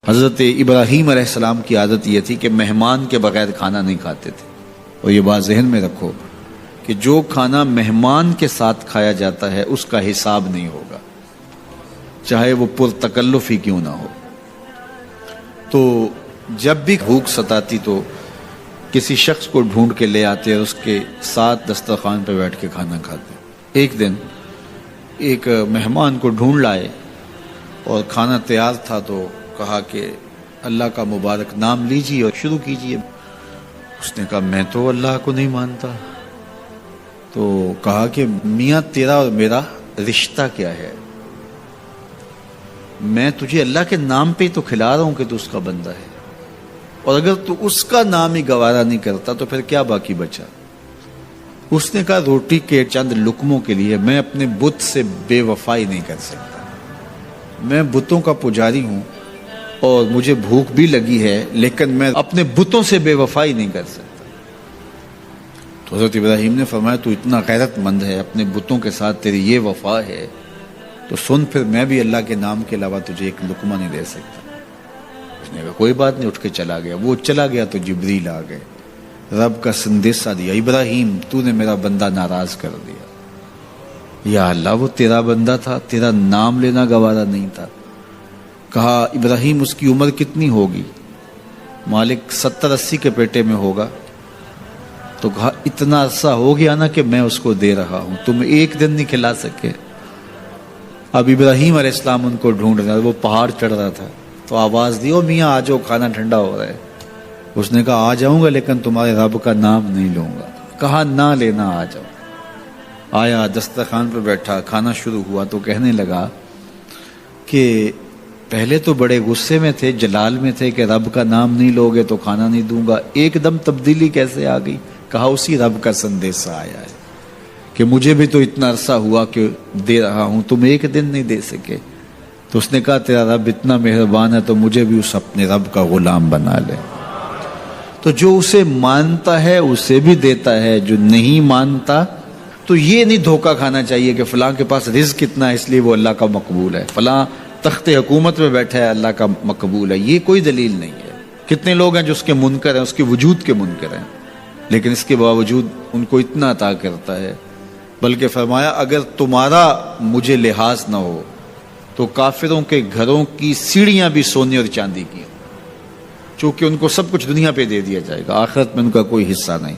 حضرت ابراہیم علیہ السلام کی عادت یہ تھی کہ مہمان کے بغیر کھانا نہیں کھاتے تھے. اور یہ بات ذہن میں رکھو کہ جو کھانا مہمان کے ساتھ کھایا جاتا ہے اس کا حساب نہیں ہوگا، چاہے وہ پرتکلف ہی کیوں نہ ہو. تو جب بھی بھوک ستاتی تو کسی شخص کو ڈھونڈ کے لے آتے اور اس کے ساتھ دسترخوان پہ بیٹھ کے کھانا کھاتے. ایک دن ایک مہمان کو ڈھونڈ لائے اور کھانا تیار تھا تو کہا کہ اللہ کا مبارک نام لیجیے اور شروع کیجیے. اس نے کہا میں تو اللہ کو نہیں مانتا. تو کہا کہ میاں تیرا اور میرا رشتہ کیا ہے؟ میں تجھے اللہ کے نام پہ تو کھلا رہا ہوں کہ تو اس کا بندہ ہے، اور اگر تو اس کا نام ہی گوارا نہیں کرتا تو پھر کیا باقی بچا؟ اس نے کہا روٹی کے چند لقموں کے لیے میں اپنے بت سے بے وفائی نہیں کر سکتا. میں بتوں کا پجاری ہوں اور مجھے بھوک بھی لگی ہے، لیکن میں اپنے بتوں سے بے وفائی نہیں کر سکتا. تو حضرت ابراہیم نے فرمایا تو اتنا غیرت مند ہے، اپنے بتوں کے ساتھ تیری یہ وفا ہے، تو سن پھر میں بھی اللہ کے نام کے علاوہ تجھے ایک لقمہ نہیں دے سکتا. اس نے کہا کوئی بات نہیں، اٹھ کے چلا گیا. وہ چلا گیا تو جبریل آ گئے، رب کا سندیسہ دیا، ابراہیم تو نے میرا بندہ ناراض کر دیا. یا اللہ وہ تیرا بندہ تھا، تیرا نام لینا گوارا نہیں تھا. کہا ابراہیم اس کی عمر کتنی ہوگی؟ مالک 70-80 کے پیٹے میں ہوگا. تو کہا اتنا عرصہ ہو گیا نا کہ میں اس کو دے رہا ہوں، تم ایک دن نہیں کھلا سکے. اب ابراہیم علیہ السلام ان کو ڈھونڈ رہا، وہ پہاڑ چڑھ رہا تھا تو آواز دی او میاں آ جاؤ کھانا ٹھنڈا ہو رہا ہے. اس نے کہا آ جاؤں گا لیکن تمہارے رب کا نام نہیں لوں گا. کہا نہ لینا، آ جاؤ. آیا دسترخوان پہ بیٹھا، کھانا شروع ہوا تو کہنے لگا کہ پہلے تو بڑے غصے میں تھے، جلال میں تھے کہ رب کا نام نہیں لوگے تو کھانا نہیں دوں گا، ایک دم تبدیلی کیسے آ گئی؟ کہا اسی رب کا سندیسہ آیا ہے کہ مجھے بھی تو اتنا عرصہ ہوا کہ دے رہا ہوں، تم ایک دن نہیں دے سکے. تو اس نے کہا تیرا رب اتنا مہربان ہے تو مجھے بھی اس اپنے رب کا غلام بنا لے. تو جو اسے مانتا ہے اسے بھی دیتا ہے، جو نہیں مانتا تو یہ نہیں دھوکہ کھانا چاہیے کہ فلاں کے پاس رزق کتنا ہے اس لیے وہ اللہ کا مقبول ہے، فلاں تخت حکومت میں بیٹھا ہے اللہ کا مقبول ہے. یہ کوئی دلیل نہیں ہے. کتنے لوگ ہیں جو اس کے منکر ہیں، اس کے وجود کے منکر ہیں، لیکن اس کے باوجود ان کو اتنا عطا کرتا ہے. بلکہ فرمایا اگر تمہارا مجھے لحاظ نہ ہو تو کافروں کے گھروں کی سیڑھیاں بھی سونے اور چاندی کی، چونکہ ان کو سب کچھ دنیا پہ دے دیا جائے گا، آخرت میں ان کا کوئی حصہ نہیں.